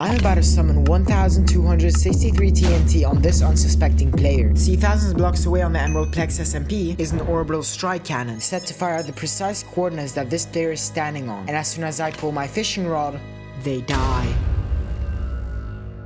I'm about to summon 1263 TNT on this unsuspecting player. See, thousands of blocks away on the Emeraldplex SMP is an Orbital Strike Cannon, set to fire at the precise coordinates that this player is standing on, and as soon as I pull my fishing rod, they die.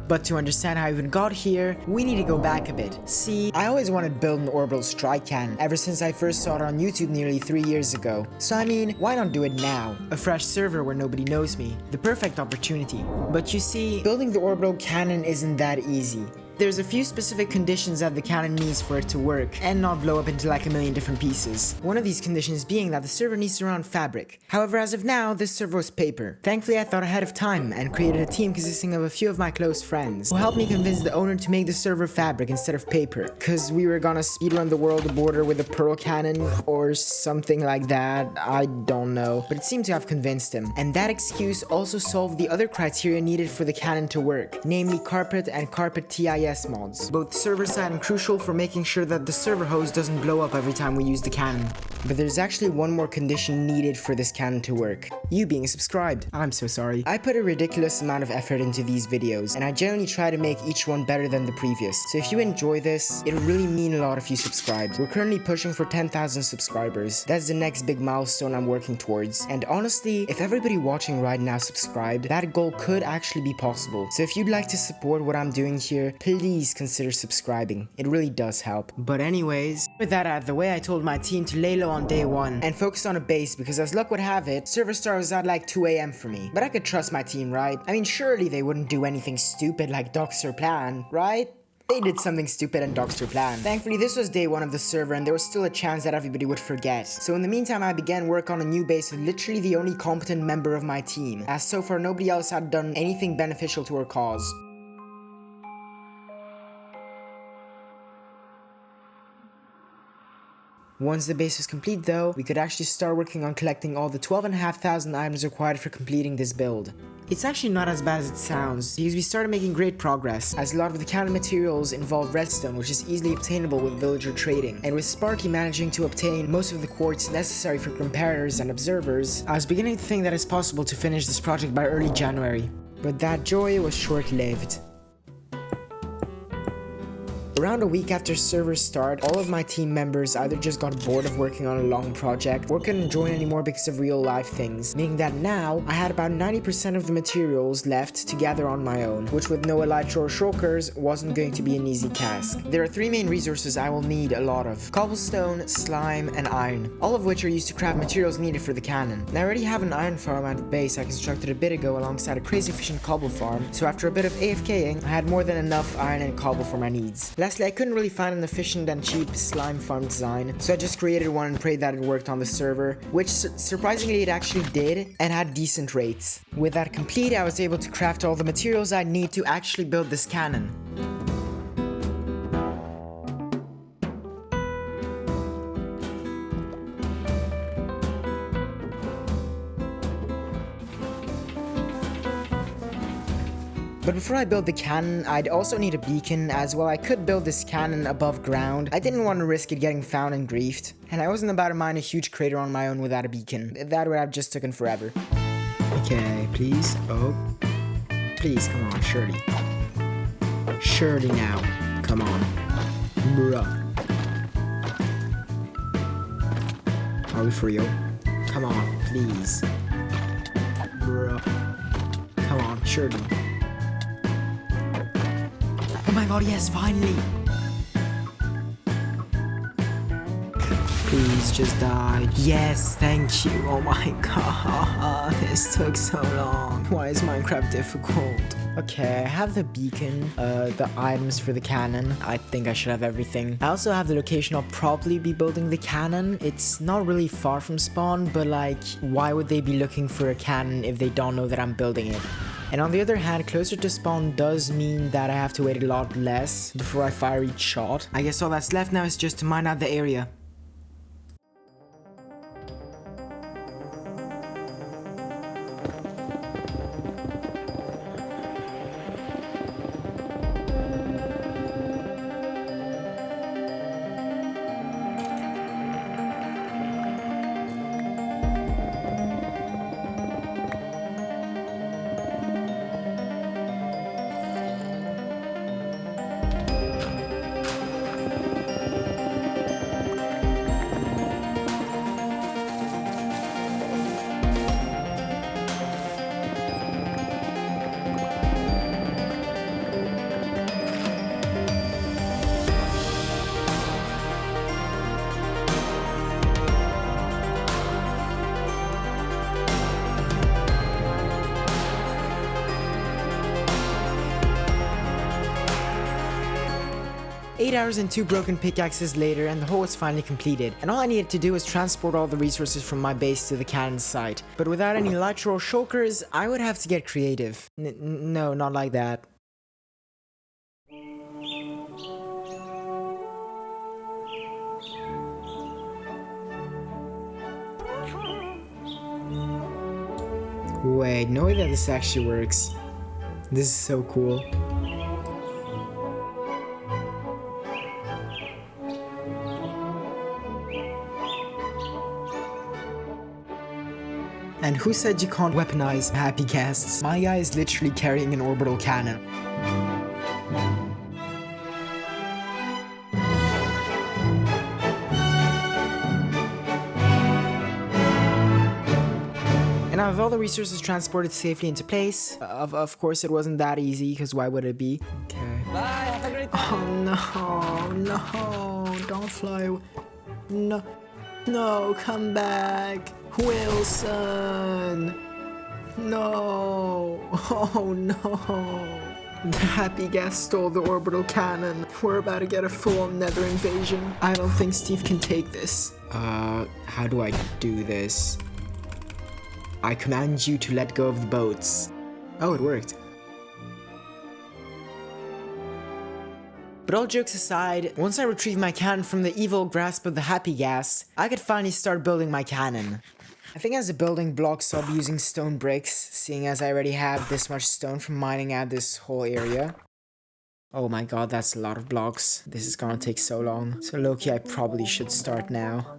But to understand how I even got here, we need to go back a bit. See, I always wanted to build an Orbital Strike Cannon ever since I first saw it on YouTube nearly 3 years ago. So I mean, why not do it now? A fresh server where nobody knows me. The perfect opportunity. But you see, building the Orbital Cannon isn't that easy. There's a few specific conditions that the cannon needs for it to work and not blow up into like a million different pieces. One of these conditions being that the server needs to run fabric. However, as of now, this server was paper. Thankfully, I thought ahead of time and created a team consisting of a few of my close friends who helped me convince the owner to make the server fabric instead of paper, cause we were gonna speedrun the world border with a pearl cannon or something like that. I don't know, but it seemed to have convinced him. And that excuse also solved the other criteria needed for the cannon to work, namely carpet and carpet TIS mods, both server-side and crucial for making sure that the server host doesn't blow up every time we use the cannon. But there's actually one more condition needed for this cannon to work. You being subscribed. I'm so sorry. I put a ridiculous amount of effort into these videos, and I generally try to make each one better than the previous. So if you enjoy this, it would really mean a lot if you subscribed. We're currently pushing for 10,000 subscribers. That's the next big milestone I'm working towards. And honestly, if everybody watching right now subscribed, that goal could actually be possible. So if you'd like to support what I'm doing here, please consider subscribing. It really does help. But anyways, with that out of the way, I told my team to lay low on day one and focus on a base because as luck would have it, server start was at like 2 AM for me. But I could trust my team, right? I mean, surely they wouldn't do anything stupid like dox their plan, right? They did something stupid and doxed their plan. Thankfully, this was day one of the server and there was still a chance that everybody would forget. So in the meantime, I began work on a new base with literally the only competent member of my team, as so far nobody else had done anything beneficial to our cause. Once the base was complete though, we could actually start working on collecting all the 12,500 items required for completing this build. It's actually not as bad as it sounds, because we started making great progress, as a lot of the cannon materials involve redstone, which is easily obtainable with villager trading, and with Sparky managing to obtain most of the quartz necessary for comparators and observers, I was beginning to think that it's possible to finish this project by early January. But that joy was short-lived. Around a week after server start, all of my team members either just got bored of working on a long project or couldn't join anymore because of real life things, meaning that now I had about 90% of the materials left to gather on my own, which with no elytra or shulkers wasn't going to be an easy task. There are 3 main resources I will need a lot of: cobblestone, slime, and iron, all of which are used to craft materials needed for the cannon. And I already have an iron farm at the base I constructed a bit ago alongside a crazy efficient cobble farm, so after a bit of AFKing, I had more than enough iron and cobble for my needs. Lastly, I couldn't really find an efficient and cheap slime farm design, so I just created one and prayed that it worked on the server, which surprisingly it actually did, and had decent rates. With that complete, I was able to craft all the materials I need to actually build this cannon. But before I build the cannon, I'd also need a beacon, as well I could build this cannon above ground. I didn't want to risk it getting found and griefed, and I wasn't about to mine a huge crater on my own without a beacon. That would have just taken forever. Okay, please. Oh. Please, come on, surely. Surely now. Come on. Bruh. Are we for real? Come on, please. Bruh. Come on, surely. Oh my god, yes, finally! Please just die. Yes, thank you. Oh my god, this took so long. Why is Minecraft difficult? Okay, I have the beacon, the items for the cannon. I think I should have everything. I also have the location I'll probably be building the cannon. It's not really far from spawn, but like, why would they be looking for a cannon if they don't know that I'm building it? And on the other hand, closer to spawn does mean that I have to wait a lot less before I fire each shot. I guess all that's left now is just to mine out the area. 8 hours and 2 broken pickaxes later, and the hole was finally completed, and all I needed to do was transport all the resources from my base to the cannon site. But without any elytra or shulkers, I would have to get creative. No, not like that. Wait, no way that this actually works. This is so cool. And who said you can't weaponize happy casts? My guy is literally carrying an orbital cannon. And now with all the resources transported safely into place, of course it wasn't that easy, because why would it be? Okay. Bye, have a great time. Oh no, don't fly. No, come back. Wilson! No! Oh no! The happy gas stole the orbital cannon. We're about to get a full-on nether invasion. I don't think Steve can take this. How do I do this? I command you to let go of the boats. Oh, it worked. But all jokes aside, once I retrieved my cannon from the evil grasp of the happy gas, I could finally start building my cannon. I think as a building blocks I'll be using stone bricks, seeing as I already have this much stone from mining out this whole area. Oh my god, that's a lot of blocks. This is gonna take so long. So low-key, I probably should start now.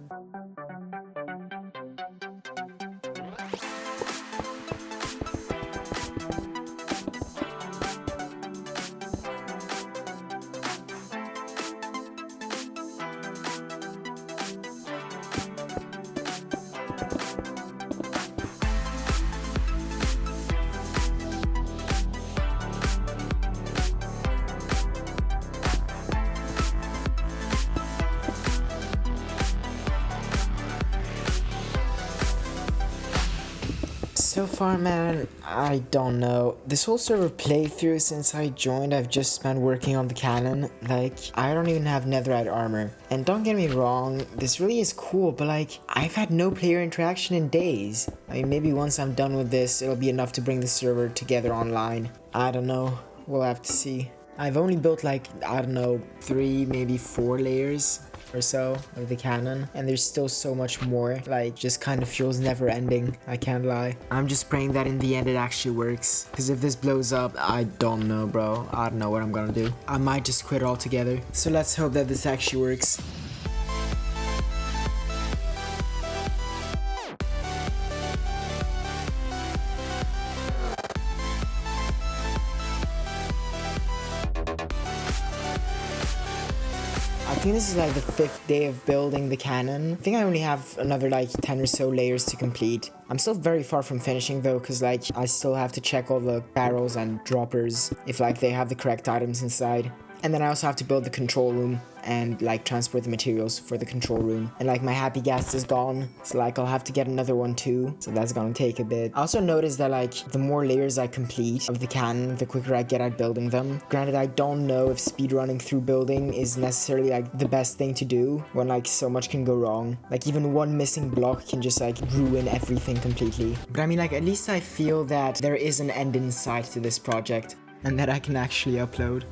So far, man, I don't know. This whole server playthrough since I joined, I've just spent working on the cannon. Like, I don't even have netherite armor. And don't get me wrong, this really is cool, but like, I've had no player interaction in days. I mean, maybe once I'm done with this, it'll be enough to bring the server together online. I don't know. We'll have to see. I've only built like, I don't know, 3, maybe 4 layers or so of the cannon, and there's still so much more. Like, just kind of feels never ending, I can't lie. I'm just praying that in the end it actually works, because if this blows up, I don't know, bro. I don't know what I'm gonna do. I might just quit altogether. So let's hope that this actually works. I think this is like the 5th day of building the cannon. I think I only have another like 10 or so layers to complete. I'm still very far from finishing though, because like I still have to check all the barrels and droppers if like they have the correct items inside. And then I also have to build the control room and like transport the materials for the control room. And like my happy gas is gone, so like I'll have to get another one too, so that's gonna take a bit. I also noticed that like the more layers I complete of the cannon, the quicker I get at building them. Granted, I don't know if speedrunning through building is necessarily like the best thing to do when like so much can go wrong. Like even one missing block can just like ruin everything completely. But I mean, like, at least I feel that there is an end in sight to this project and that I can actually upload.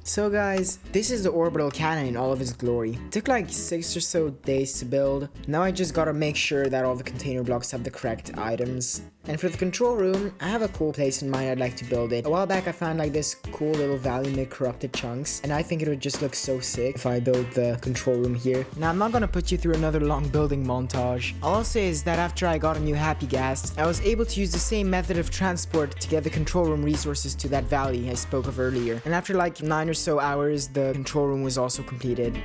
So guys, this is the orbital cannon in all of its glory. It took like 6 or so days to build. Now I just gotta make sure that all the container blocks have the correct items. And for the control room, I have a cool place in mind I'd like to build it. A while back I found like this cool little valley mid corrupted chunks, and I think it would just look so sick if I build the control room here. Now I'm not gonna put you through another long building montage. All I'll say is that after I got a new happy gas, I was able to use the same method of transport to get the control room resources to that valley I spoke of earlier. And after like 9 or so hours, the control room was also completed.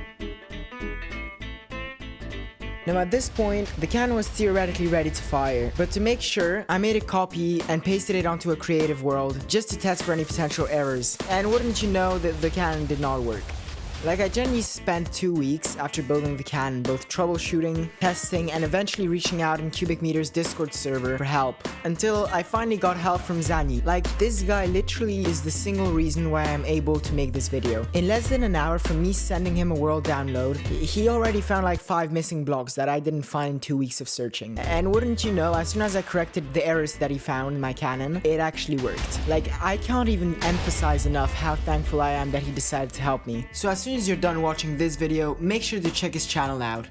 Now at this point, the cannon was theoretically ready to fire, but to make sure, I made a copy and pasted it onto a creative world just to test for any potential errors. And wouldn't you know that the cannon did not work. Like, I genuinely spent 2 weeks after building the cannon both troubleshooting, testing, and eventually reaching out in Cubic Meter's Discord server for help, until I finally got help from Zanyi. Like, this guy literally is the single reason why I'm able to make this video. In less than an hour from me sending him a world download, he already found like 5 missing blocks that I didn't find in 2 weeks of searching. And wouldn't you know, as soon as I corrected the errors that he found in my cannon, it actually worked. Like, I can't even emphasize enough how thankful I am that he decided to help me. So as soon as you're done watching this video, make sure to check his channel out.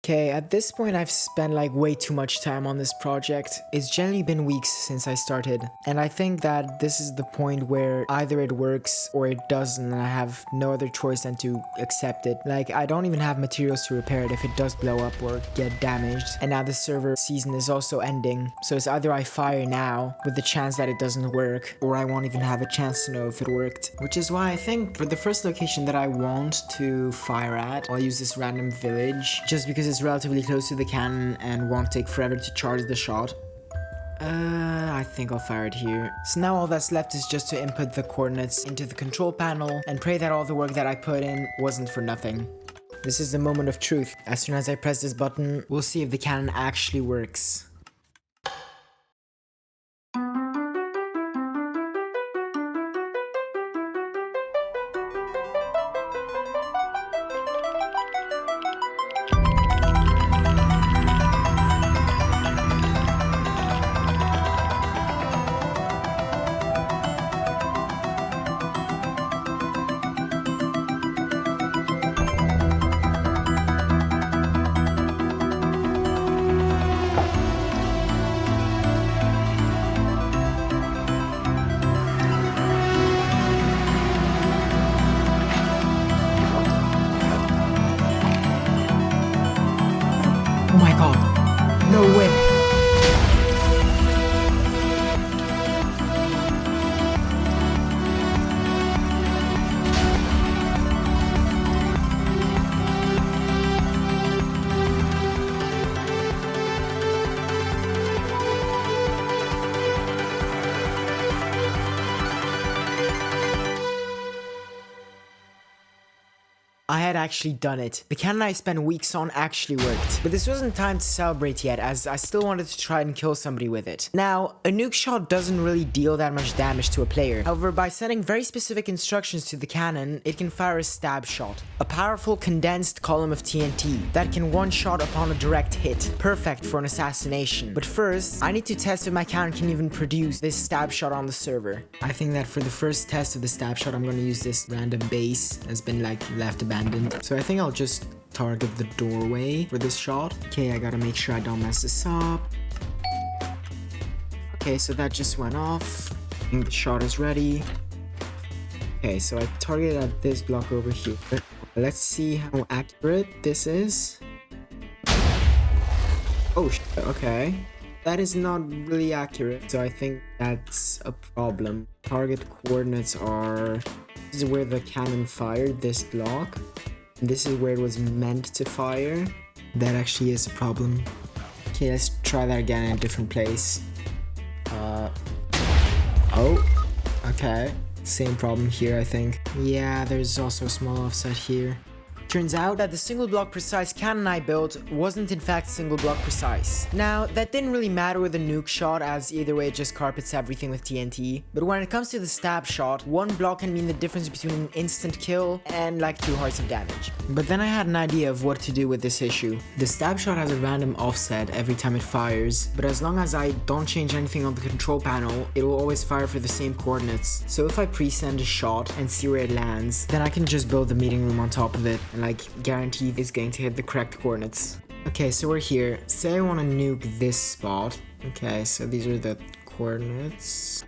Okay, at this point I've spent like way too much time on this project. It's generally been weeks since I started, and I think that this is the point where either it works or it doesn't, and I have no other choice than to accept it. Like, I don't even have materials to repair it if it does blow up or get damaged, and now the server season is also ending, so it's either I fire now with the chance that it doesn't work, or I won't even have a chance to know if it worked. Which is why I think for the first location that I want to fire at, I'll use this random village, just because it's relatively close to the cannon and won't take forever to charge the shot. I think I'll fire it here. So now all that's left is just to input the coordinates into the control panel and pray that all the work that I put in wasn't for nothing. This is the moment of truth. As soon as I press this button, we'll see if the cannon actually works. Oh my god, no way. I had actually done it. The cannon I spent weeks on actually worked. But this wasn't time to celebrate yet, as I still wanted to try and kill somebody with it. Now, a nuke shot doesn't really deal that much damage to a player. However, by setting very specific instructions to the cannon, it can fire a stab shot. A powerful condensed column of TNT that can one-shot upon a direct hit. Perfect for an assassination. But first, I need to test if my cannon can even produce this stab shot on the server. I think that for the first test of the stab shot, I'm gonna use this random base that's been like left abandoned. So I think I'll just target the doorway for this shot. Okay, I gotta make sure I don't mess this up. Okay, so that just went off. I think the shot is ready. Okay, so I targeted at this block over here. Let's see how accurate this is. Oh, okay. That is not really accurate, so I think that's a problem. Target coordinates are... This is where the cannon fired, this block. And this is where it was meant to fire. That actually is a problem. Okay, let's try that again in a different place. Oh, okay. Same problem here, I think. Yeah, there's also a small offset here. Turns out that the single block precise cannon I built wasn't in fact single block precise. Now, that didn't really matter with a nuke shot, as either way it just carpets everything with TNT. But when it comes to the stab shot, one block can mean the difference between an instant kill and like 2 hearts of damage. But then I had an idea of what to do with this issue. The stab shot has a random offset every time it fires, but as long as I don't change anything on the control panel, it will always fire for the same coordinates. So if I pre-send a shot and see where it lands, then I can just build the meeting room on top of it and like guarantee it's going to hit the correct coordinates. Okay, so we're here. Say I want to nuke this spot. Okay, so these are the coordinates.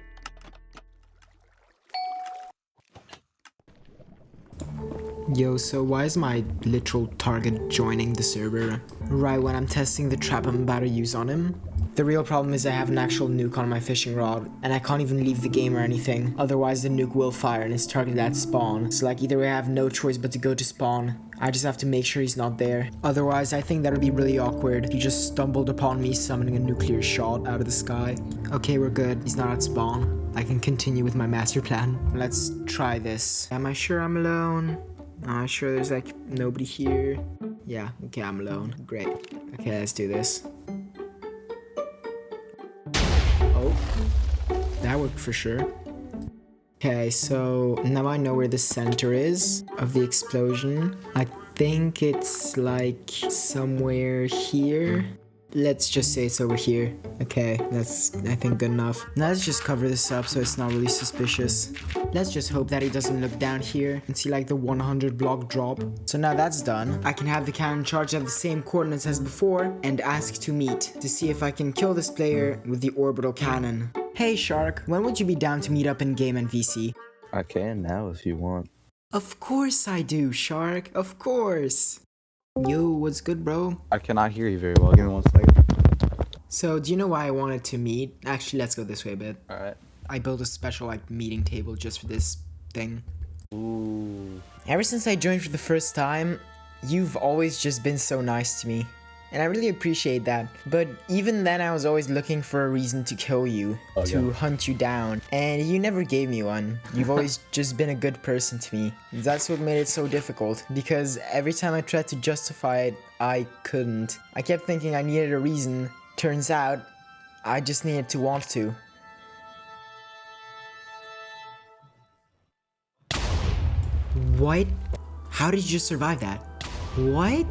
Yo, so why is my literal target joining the server right when I'm testing the trap I'm about to use on him? The real problem is I have an actual nuke on my fishing rod, and I can't even leave the game or anything. Otherwise the nuke will fire and it's targeted at spawn. So like either way I have no choice but to go to spawn. I just have to make sure he's not there. Otherwise I think that would be really awkward. He just stumbled upon me summoning a nuclear shot out of the sky. Okay, we're good. He's not at spawn. I can continue with my master plan. Let's try this. Am I sure I'm alone? Am I sure there's like nobody here? Yeah, okay, I'm alone. Great. Okay, let's do this. Oh, that worked for sure. Okay, so now I know where the center is of the explosion. I think it's like somewhere here. Let's just say it's over here. Okay, that's, I think, good enough. Now let's just cover this up so it's not really suspicious. Let's just hope that he doesn't look down here and see like the 100 block drop. So now that's done, I can have the cannon charged at the same coordinates as before and ask to meet to see if I can kill this player with the orbital cannon. Hey Shark, when would you be down to meet up in game and VC? I can now if you want. Of course I do, Shark, of course. Yo, what's good, bro? I cannot hear you very well. Give me 1 second. So, do you know why I wanted to meet? Actually, let's go this way a bit. Alright. I built a special, like, meeting table just for this thing. Ooh. Ever since I joined for the first time, you've always just been so nice to me. And I really appreciate that. But even then, I was always looking for a reason to kill you, to hunt you down. And you never gave me one. You've always just been a good person to me. That's what made it so difficult. Because every time I tried to justify it, I couldn't. I kept thinking I needed a reason. Turns out, I just needed to want to. What? How did you just survive that? What?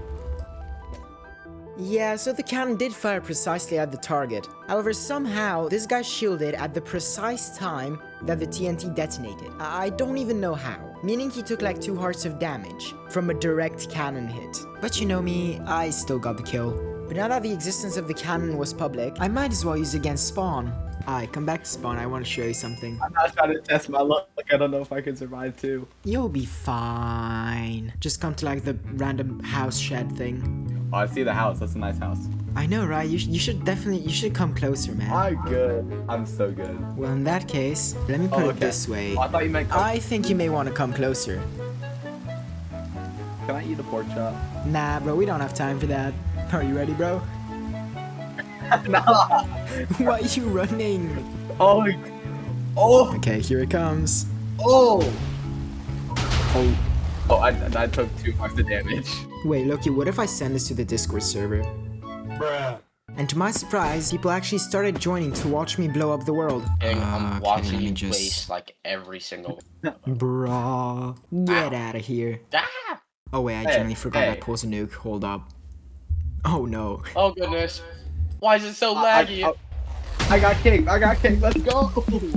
Yeah, so the cannon did fire precisely at the target. However, somehow, this guy shielded at the precise time that the TNT detonated. I don't even know how. Meaning he took like 2 hearts of damage from a direct cannon hit. But you know me, I still got the kill. But now that the existence of the cannon was public, I might as well use it against spawn. Alright, come back to spawn, I want to show you something. I'm not trying to test my luck, I don't know if I can survive too. You'll be fine. Just come to like the random house shed thing. Oh, I see the house, that's a nice house. I know, right? You should come closer, man. I'm good. I'm so good. Well, in that case, let me put it this way. Oh, I thought you meant I think you may want to come closer. Can I eat a pork chop? Nah, bro, we don't have time for that. Are you ready, bro? No. Why are you running? Oh. Oh. Okay, here it comes. Oh. Oh. Oh, I took 2 marks of damage. Wait, Loki, what if I send this to the Discord server? Bruh. And to my surprise, people actually started joining to watch me blow up the world. And I'm watching let me you waste like every single Bruh. Get out of here. Ah! Oh wait, I genuinely forgot that pulls a nuke. Hold up. Oh no. Oh goodness. Why is it so laggy? I got kicked, let's go!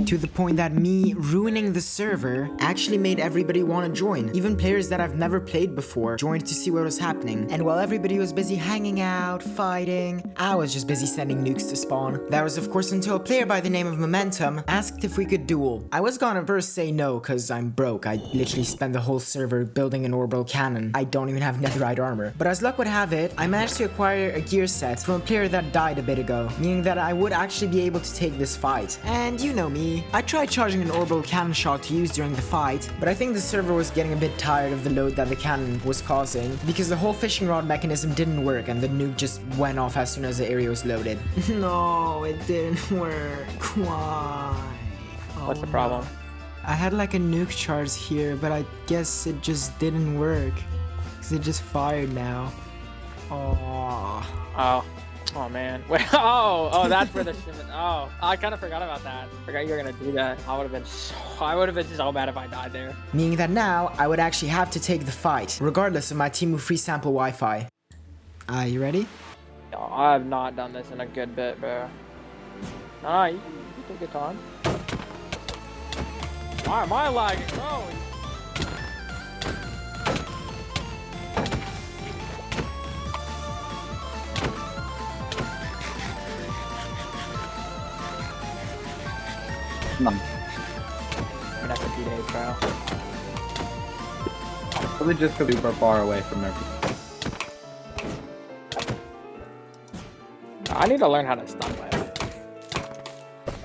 To the point that me ruining the server actually made everybody want to join. Even players that I've never played before joined to see what was happening. And while everybody was busy hanging out, fighting, I was just busy sending nukes to spawn. That was of course until a player by the name of Momentum asked if we could duel. I was gonna first say no cause I'm broke. I literally spent the whole server building an orbital cannon. I don't even have netherite armor. But as luck would have it, I managed to acquire a gear set from a player that died a bit ago. Meaning that I would actually be able to take this fight. And you know me, I tried charging an orbital cannon shot to use during the fight, but I think the server was getting a bit tired of the load that the cannon was causing, because the whole fishing rod mechanism didn't work and the nuke just went off as soon as the area was loaded. No, it didn't work. Why? What's the problem? I had like a nuke charge here, but I guess it just didn't work, because it just fired now. Oh man. Wait, oh, that's where the shipment. Oh, I kind of forgot about that. Forgot you were gonna do that. I would have been so mad if I died there. Meaning that now I would actually have to take the fight, regardless of my Temu free sample Wi-Fi. You ready? No, I have not done this in a good bit, bro. Nah, you take your time. Why am I lagging, bro? No. I mean, that's a few days, bro. Probably just because we were far away from everything. I need to learn how to stun my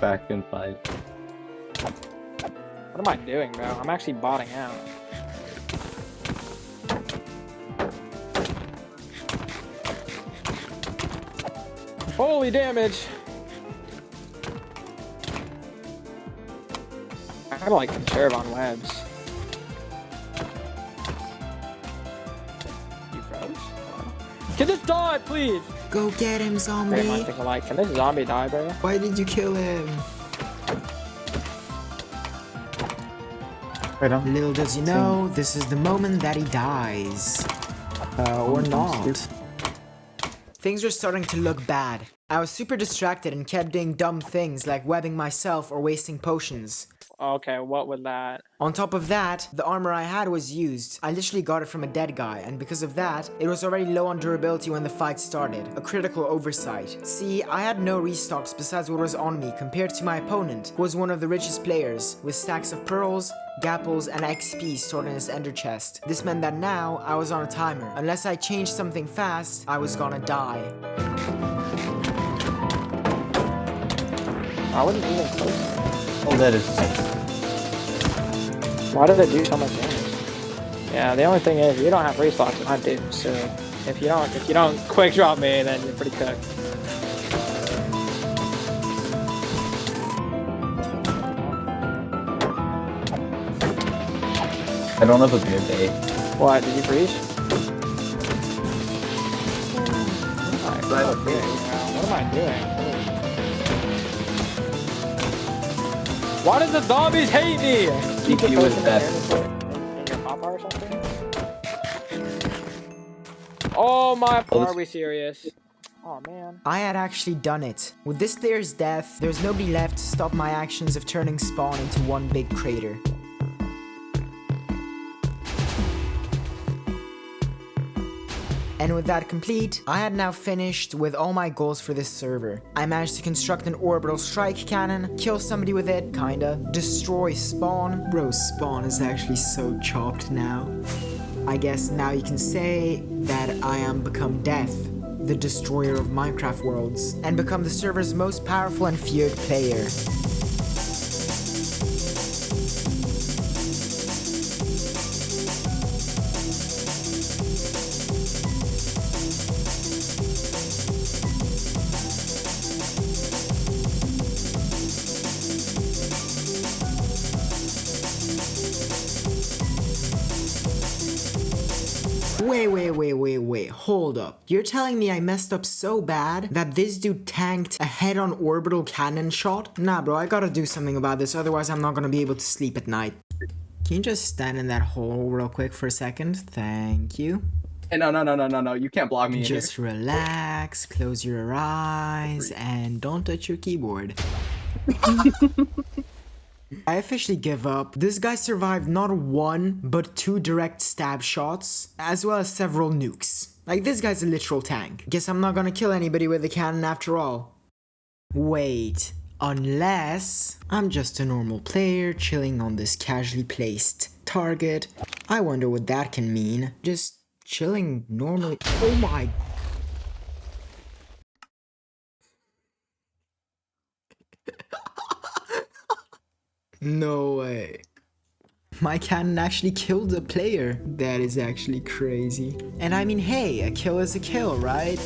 back and fight. What am I doing, bro? I'm actually botting out. Holy damage! I gotta like conserve on webs. You froze? Can this die, please? Go get him, Very zombie. much think alike. Can this zombie die, bro? Why did you kill him? Right on. Little does he know, this is the moment that he dies. Or not. Things were starting to look bad. I was super distracted and kept doing dumb things like webbing myself or wasting potions. Okay, what would that? On top of that, the armor I had was used. I literally got it from a dead guy, and because of that, it was already low on durability when the fight started. A critical oversight. See, I had no restocks besides what was on me compared to my opponent, who was one of the richest players, with stacks of pearls, gapples, and XP stored in his ender chest. This meant that now, I was on a timer. Unless I changed something fast, I was gonna die. I wasn't even close. Oh, that is. Why did it do so much damage? Yeah, the only thing is you don't have restocks and I do, so if you don't quick drop me, then you're pretty cooked. I don't have a beer day. What, did you freeze? I have a beer. What am I doing? Why does the zombies hate me? GP was best. In your papa or something? Oh my, are we serious? Oh man. I had actually done it. With this player's death, there's nobody left to stop my actions of turning spawn into one big crater. And with that complete, I had now finished with all my goals for this server. I managed to construct an Orbital Strike Cannon, kill somebody with it, kinda, destroy spawn. Bro, spawn is actually so chopped now. I guess now you can say that I am become Death, the destroyer of Minecraft worlds, and become the server's most powerful and feared player. Wait, hold up. You're telling me I messed up so bad that this dude tanked a head-on orbital cannon shot? Nah, bro, I gotta do something about this, otherwise I'm not gonna be able to sleep at night. Can you just stand in that hole real quick for a second? Thank you. Hey, no, you can't block me in Just here. relax, close your eyes, and don't touch your keyboard. I officially give up. This guy survived not one, but 2 direct stab shots, as well as several nukes. Like, this guy's a literal tank. Guess I'm not gonna kill anybody with the cannon after all. Wait, unless I'm just a normal player chilling on this casually placed target. I wonder what that can mean. Just chilling normally. Oh my. No way. My cannon actually killed a player. That is actually crazy. And I mean, hey, a kill is a kill, right?